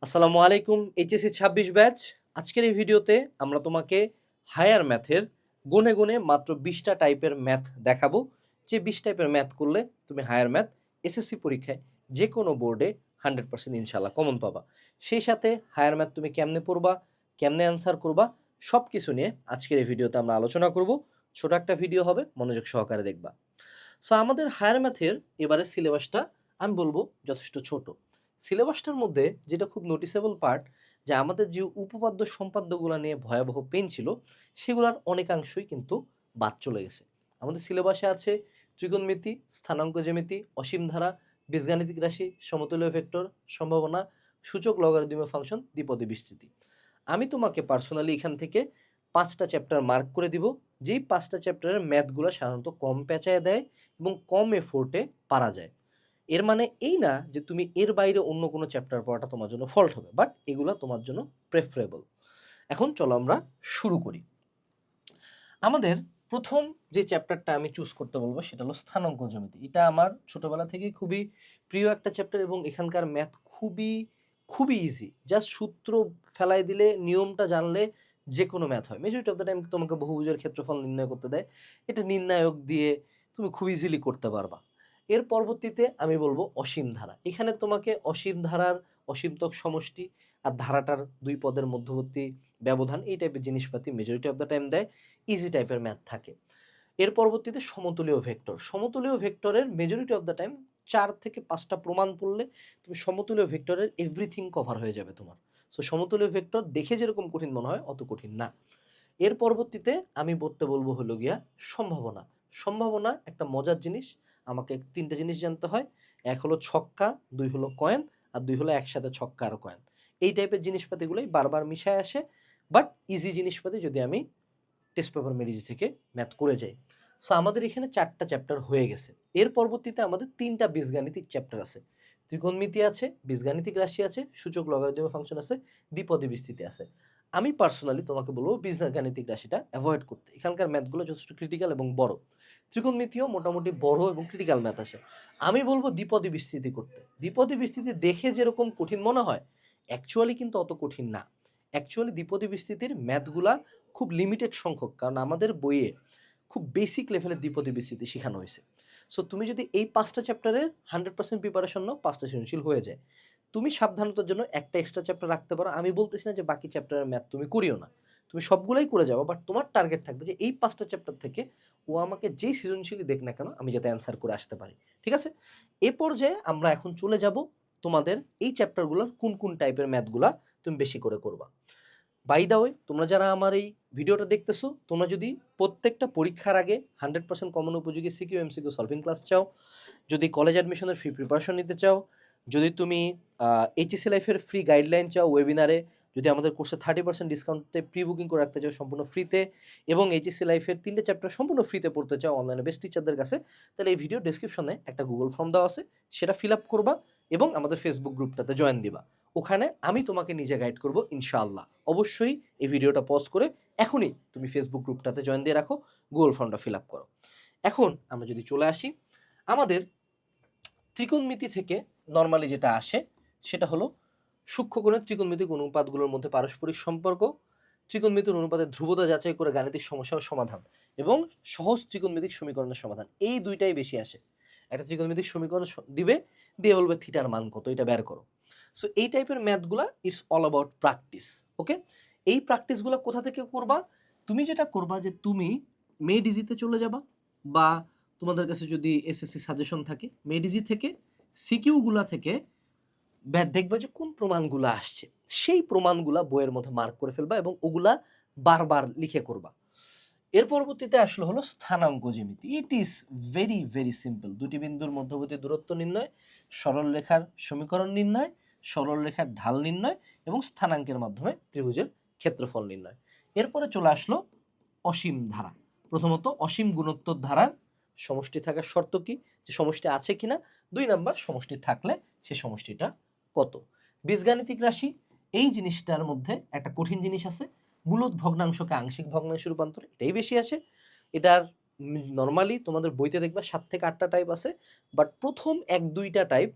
আসসালামু আলাইকুম HSC ২৬ batch. আজকের এই ভিডিওতে আমরা তোমাকে হায়ার ম্যাথের গুণে গুণে মাত্র ২০টা টাইপের ম্যাথ দেখাবো। যে ২০ টাইপের ম্যাথ করলে তুমি হায়ার ম্যাথ এসএসসি পরীক্ষায় যে কোনো বোর্ডে 100% ইনশাআল্লাহ কমন পাবা। সেই সাথে হায়ার ম্যাথ তুমি কেমনে পড়বা, কেমনে অ্যান্সার করবা, সব কিছু নিয়ে আজকের এই ভিডিওতে আমরা আলোচনা করব। ছোট একটা ভিডিও হবে, মনোযোগ সহকারে দেখবা। সো আমাদের হায়ার ম্যাথের এবারে সিলেবাসটা আমি বলবো যথেষ্ট ছোট। সিলেবাসটার মধ্যে যেটা খুব নোটিসেবল পার্ট, যে আমাদের যে উপপাদ্য সম্পাদ্যগুলো নিয়ে ভয়াবহ পেন ছিল, সেগুলোর অনেকাংশই কিন্তু বাদ চলে গেছে। আমাদের সিলেবাসে আছে ত্রিকোণমিতি, স্থানাঙ্ক জ্যামিতি, অসীম ধারা, বীজগাণিতিক রাশি, সমতুল্য ভেক্টর, সম্ভাবনা, সূচক, লগারিদমীয় ফাংশন, দ্বিপদী বিস্তৃতি। আমি তোমাকে পার্সোনালি এখান থেকে 5টা চ্যাপ্টার মার্ক করে দিব, যেই 5টা চ্যাপ্টারের ম্যাথগুলো সাধারণত কম পেঁচায় দেয় এবং কম এফোর্টে পারা যায়। এর মানে এই না যে তুমি এর বাইরে অন্য কোনো চ্যাপ্টার পড়াটা তোমার জন্য ফল্ট হবে, বাট এগুলো তোমার জন্য প্রেফারেবল। এখন চলো আমরা শুরু করি। আমাদের প্রথম যে চ্যাপ্টারটা আমি চুজ করতে বলবো সেটা হলো স্থানাঙ্ক জ্যামিতি। এটা আমার ছোটবেলা থেকেই খুবই প্রিয় একটা চ্যাপ্টার এবং এখানকার ম্যাথ খুবই খুবই ইজি। জাস্ট সূত্র ফেলাই দিলে, নিয়মটা জানলে যে কোনো ম্যাথ হয়। মেজরিটি অফ দ্য টাইম তোমাকে বহুভুজের ক্ষেত্রফল নির্ণয় করতে দেয়, এটা নির্ণায়ক দিয়ে তুমি খুব ইজিলি করতে পারবা। এর পরবর্তীতে আমি বলবো অসীম ধারা। এখানে তোমাকে অসীম ধারার অসীমতক সমষ্টি আর ধারাটার দুই পদের মধ্যবর্তী ব্যবধান, এই টাইপের জিনিসপাতি মেজরিটি অফ দ্য টাইম দেয়, ইজি টাইপের ম্যাথ থাকে। এর পরবর্তীতে সমতুলীয় ভেক্টর। সমতুলীয় ভেক্টরের মেজরিটি অফ দ্য টাইম 4 থেকে 5টা প্রমাণ পড়লে তুমি সমতুলীয় ভেক্টরের এভরিথিং কভার হয়ে যাবে তোমার। সো সমতুলীয় ভেক্টর দেখে যেরকম কঠিন মনে হয় অত কঠিন না। এর পরবর্তীতে আমি বলতে বলবো হলো গিয়া সম্ভাবনা। সম্ভাবনা একটা মজার জিনিস। আমাকে 3টে জিনিস জানতে হয়। এক হলো ছক্কা, 2 হলো কয়েন, আর 2 হলো একসাথে ছক্কা আর কয়েন। এই টাইপের জিনিসপাতিগুলোই বারবার মিশায় আসে, বাট ইজি জিনিসপাতি যদি আমি টেস্ট পেপার মেরিজ থেকে ম্যাথ করে যাই। সো আমাদের এখানে 4টা চ্যাপ্টার হয়ে গেছে। এর পরবর্তীতে আমাদের 3টা বীজগাণিতিক চ্যাপ্টার আছে। ত্রিকোণমিতি আছে, বীজগাণিতিক রাশি আছে, সূচক, লগারিদমীয় ফাংশন আছে, দ্বিপদী বিস্তৃতি আছে। আমি পার্সোনালি তোমাকে বলবো বীজগাণিতিক রাশিটা অ্যাভয়েড করতে। এখানকার ম্যাথগুলো যথেষ্ট ক্রিটিক্যাল এবং বড়। ত্রিকোণমিতিও মোটামুটি বড় এবং ক্রিটিক্যাল ম্যাথ আছে। আমি বলবো দ্বিপদী বিস্তৃতি করতে। দ্বিপদী বিস্তৃতি দেখে যেরকম কঠিন মনে হয়, অ্যাকচুয়ালি কিন্তু অত কঠিন না। অ্যাকচুয়ালি দ্বিপদী বিস্তৃতির ম্যাথগুলা খুব লিমিটেড সংখ্যক, কারণ আমাদের বইয়ে খুব বেসিক লেভেলের দ্বিপদী বিস্তৃতি শেখানো হয়েছে। সো তুমি যদি এই 5টা চ্যাপ্টারের 100% প্রিপারেশন নাও, 5টা সৃজনশীল হয়ে যায়। তুমি সাবধানতার জন্য একটা এক্সট্রা চ্যাপ্টার রাখতে পারো। আমি বলতেছি না যে বাকি চ্যাপ্টারের ম্যাথ তুমি করিও না, তুমি সবগুলাই করে যাবো, বাট তোমার টার্গেট থাকবে যে এই 5টা চ্যাপ্টার থেকে ও আমাকে যেই সৃজনশীলই দেখ না কেন আমি যাতে অ্যান্সার করে আসতে পারি। ঠিক আছে? এ পর্যায়ে আমরা এখন চলে যাব তোমাদের এই চ্যাপ্টারগুলোর কোন কোন টাইপের ম্যাথগুলা তুমি বেশি করে করবা। বাই দ্য ওয়ে, তোমরা যারা আমার এই ভিডিওটা দেখতেছো, তোমরা যদি প্রত্যেকটা পরীক্ষার আগে 100% কমন উপযোগী সিকিউ এমসিকিউ সলভিং ক্লাস চাও, যদি কলেজ অ্যাডমিশনের ফ্রি প্রিপারেশন নিতে চাও, যদি তুমি এইচএসসি লাইফের ফ্রি গাইডলাইন চাও ওয়েবিনারে, যদি আমাদের কোর্সে 30% ডিসকাউন্টে প্রি বুকিং করে রাখতে চাও সম্পূর্ণ ফ্রিতে, এবং এইচএসসি লাইফের 3টে চ্যাপ্টার সম্পূর্ণ ফ্রিতে পড়তে চাও অনলাইনে বেস্ট টিচারদের কাছে, তাহলে এই ভিডিও ডেসক্রিপশনে একটা গুগল ফর্ম দেওয়া আছে, সেটা ফিল আপ করবা এবং আমাদের ফেসবুক গ্রুপটাতে জয়েন দিবা। ওখানে আমি তোমাকে নিজে গাইড করব ইনশাআল্লাহ। অবশ্যই এই ভিডিওটা পজ করে এখনই তুমি ফেসবুক গ্রুপটাতে জয়েন দিয়ে রাখো, গুগল ফর্মটা ফিল আপ করো। এখন আমরা যদি চলে আসি আমাদের ত্রিকোণমিতি থেকে, নর্মালি যেটা আসে সেটা হলো সূক্ষ্মকোণের ত্রিকোণমিতিক অনুপাতগুলোর মধ্যে পারস্পরিক সম্পর্ক, ত্রিকোণমিতির অনুপাতের ধ্রুবতা যাচাই করে গাণিতিক সমস্যার সমাধান, এবং সহজ ত্রিকোণমিতিক সমীকরণের সমাধান। এই দুইটাই বেশি আসে। একটা ত্রিকোণমিতিক সমীকরণ দিবে, দিয়ে বলবে থিটার মান কত, এটা বের করো। সো এই টাইপের ম্যাথগুলা ইটস অল অ্যাবাউট প্র্যাকটিস। ওকে, এই প্র্যাকটিসগুলো কোথা থেকে করবা? তুমি যেটা করবা যে তুমি মেডিজিতে চলে যাবা, বা তোমাদের কাছে যদি এসএসসি সাজেশন থাকে মেডিজি থেকে, সিকিউগুলা থেকে দেখবা যে কোন প্রমাণগুলো আসছে, সেই প্রমাণগুলা বইয়ের মধ্যে মার্ক করে ফেলবা এবং ওগুলা বারবার লিখে করবা। এর পরবর্তীতে আসলে হলো স্থানাঙ্ক জ্যামিতি। It is very very simple. দুটি বিন্দুর মধ্যবর্তী দূরত্ব নির্ণয়, সরল রেখার সমীকরণ নির্ণয়, সরল রেখার ঢাল নির্ণয় এবং স্থানাঙ্কের মাধ্যমে ত্রিভুজের ক্ষেত্রফল নির্ণয়। এরপরে চলে আসলো অসীম ধারা। প্রথমত অসীম গুণোত্তর ধারার সমষ্টি থাকার শর্ত কি, যে সমষ্টি আছে কিনা। 2 নাম্বার, সমষ্টি থাকলে সে সমষ্টিটা কত। বীজগাণিতিক রাশি, এই জিনিসটার মধ্যে একটা কঠিন জিনিস আছে, মূলত ভগ্নাংশকে আংশিক ভগ্নাংশে রূপান্তর, এটাই বেশি আছে। এটার নর্মালি তোমাদের বইতে দেখবা 7 থেকে 8টা টাইপ আছে, বাট প্রথম 1-2টা টাইপ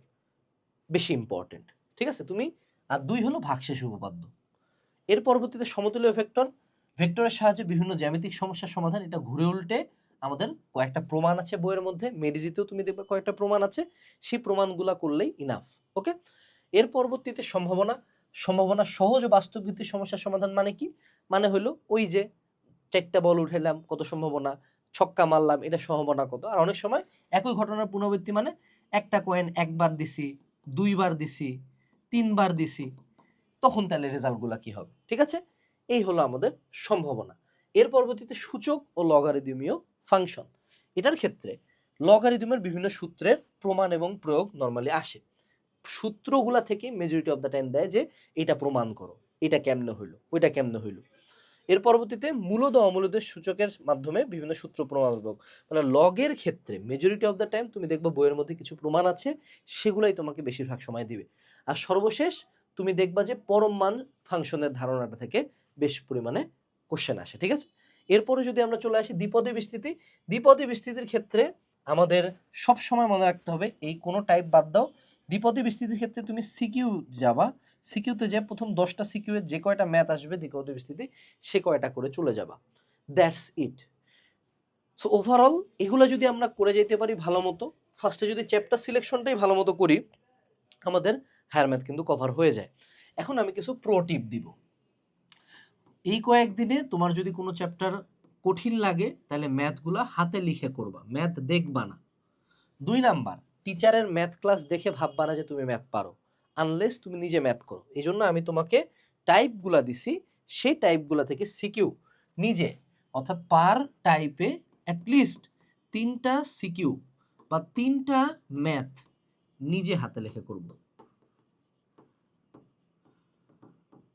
বেশি ইম্পর্টেন্ট। ঠিক আছে? তুমি আর 2 হলো ভাগশেষ উপপাদ্য। এর পরবর্তীতে সমতুল্য ভেক্টর, ভেক্টরের সাহায্যে বিভিন্ন জ্যামিতিক সমস্যার সমাধান। এটা ঘুরে উল্টে আমাদের কয়েকটা প্রমাণ আছে বইয়ের মধ্যে, মেডিজিতেও তুমি দেখবে কয়েকটা প্রমাণ আছে, সেই প্রমাণগুলা করলেই ইনাফ। ওকে, এর পরবর্তীতে সম্ভাবনা, সম্ভাবনা সহজ ও বাস্তব ভিত্তিক সমস্যার সমাধান মানে কি? মানে হলো ওই যে 4টা বল উঠাইলাম, কত সম্ভাবনা, ছক্কা মারলাম, এটা সম্ভাবনা কত। আর অনেক সময় একই ঘটনার পুনরাবৃত্তি, মানে একটা কয়েন একবার দিছি, 2বার দিছি, 3বার দিছি, তখন তাহলে রেজাল্টগুলো কি হবে। ঠিক আছে, এই হলো আমাদের সম্ভাবনা। এর পরবর্তীতে সূচক ও লগারিদমীয় ফাংশন। এটার ক্ষেত্রে লগারিদমের বিভিন্ন সূত্রের প্রমাণ এবং প্রয়োগ নর্মালি আসে। সূত্রগুলা থেকে মেজরিটি অফ দ্য টাইম দেয় যে এটা প্রমাণ করো, এটা কেমনে হইলো, ওইটা কেমনে হইলো। এর পরবর্তীতে মূলদ অমূলদের সূচকের মাধ্যমে বিভিন্ন সূত্র প্রমাণ, মানে লগের ক্ষেত্রে মেজরিটি অফ দ্য টাইম তুমি দেখবে বইয়ের মধ্যে কিছু প্রমাণ আছে, সেগুলাই তোমাকে বেশিরভাগ সময় দিবে। আর সর্বশেষ তুমি দেখবা যে পরম মান ফাংশনের ধারণাটা থেকে বেশ পরিমাণে কোশ্চেন আসে। ঠিক আছে, এরপরে যদি আমরা চলে আসি দ্বিপদী বিস্তৃতি। দ্বিপদী বিস্তৃতির ক্ষেত্রে আমাদের সব সময় মনে রাখতে হবে, এই কোনো টাইপ বাদ দাও, দ্বিপদী বিস্তৃতির ক্ষেত্রে তুমি সিকিউ যাবা, সিকিউতে যে প্রথম 10টা সিকিউ এর যে কয়টা ম্যাথ আসবে দ্বিপদী বিস্তৃতি, সে কয়টা করে চলে যাবা, দ্যাটস ইট। সো ওভারঅল এগুলো যদি আমরা করে যেতে পারি ভালো মতো, ফার্স্টে যদি চ্যাপ্টার সিলেকশনটাই ভালো মতো করি, আমাদের হায়ার ম্যাথ কিন্তু কভার হয়ে যায়। এখন আমি কিছু প্রো টিপ দিব। এই কয়েকদিনে তোমার যদি কোনো চ্যাপ্টার কঠিন লাগে, তাহলে ম্যাথগুলা হাতে লিখে করবা, ম্যাথ দেখবা না। 2 নাম্বার, টিচারের ম্যাথ ক্লাস দেখে ভাববা না যে তুমি ম্যাথ পারো, আনলেস তুমি নিজে ম্যাথ করো। এই জন্য আমি তোমাকে টাইপগুলা দিছি, সেই টাইপগুলা থেকে সিকিউ নিজে, অর্থাৎ পার টাইপে অ্যাটলিস্ট 3টা সিকিউ বা 3টা ম্যাথ নিজে হাতে লিখে করব।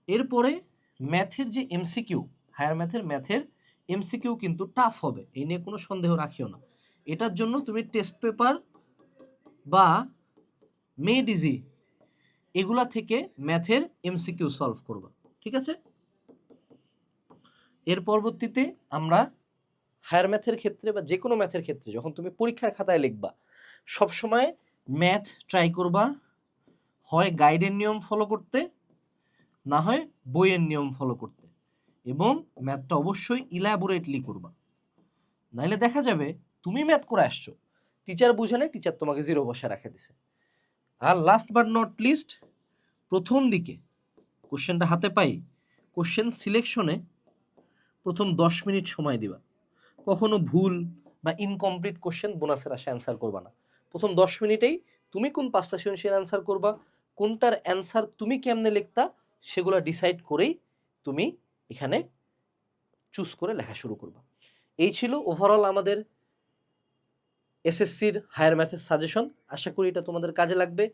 এরপরে ম্যাথের যে এমসিকিউ, হায়ার ম্যাথের এমসিকিউ কিন্তু টাফ হবে, এই নিয়ে কোনো সন্দেহ রাখিও না। এটার জন্য তুমি টেস্ট পেপার বা মেড ইজি এগুলা থেকে ম্যাথের এমসিকিউ সলভ করবা। ঠিক আছে, এর পরবর্তীতে আমরা হায়ার ম্যাথের ক্ষেত্রে বা যে কোনো ম্যাথের ক্ষেত্রে যখন তুমি পরীক্ষার খাতায় লিখবা, সবসময় ম্যাথ ট্রাই করবা হয় গাইডের নিয়ম ফলো করতে, না হয় বইয়ের নিয়ম ফলো করতে, এবং ম্যাথটা অবশ্যই ইলাবোরেটলি করবা। নাইলে দেখা যাবে তুমি ম্যাথ করে আসছো, টিচার বুঝে নেই, টিচার তোমাকে 0 বসে রাখে দিছে। আর লাস্ট বাট নট লিস্ট, প্রথম দিকে কোশ্চেনটা হাতে পাই, কোশ্চেন সিলেকশনে প্রথম 10 মিনিট সময় দিবা। কখনো ভুল বা ইনকমপ্লিট কোশ্চেন বোনাসের আশা অ্যান্সার করবা না। প্রথম 10 মিনিটেই তুমি কোন 5টা সৃজনশীল অ্যান্সার করবা, কোনটার অ্যান্সার তুমি কেমনে লিখতা, সেগুলো ডিসাইড করেই তুমি এখানে চুজ করে লেখা শুরু করবা। এই ছিল ওভারঅল আমাদের এসএসসির হায়ার ম্যাথের সাজেশন। আশা করি এটা তোমাদের কাজে লাগবে।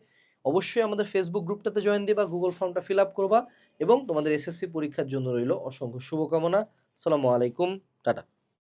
অবশ্যই আমাদের ফেসবুক গ্রুপটাতে জয়েন দিবা, গুগল ফর্মটা ফিল আপ করবা, এবং তোমাদের এসএসসি পরীক্ষার জন্য রইল অসংখ্য শুভকামনা। আসসালামু আলাইকুম, টাটা।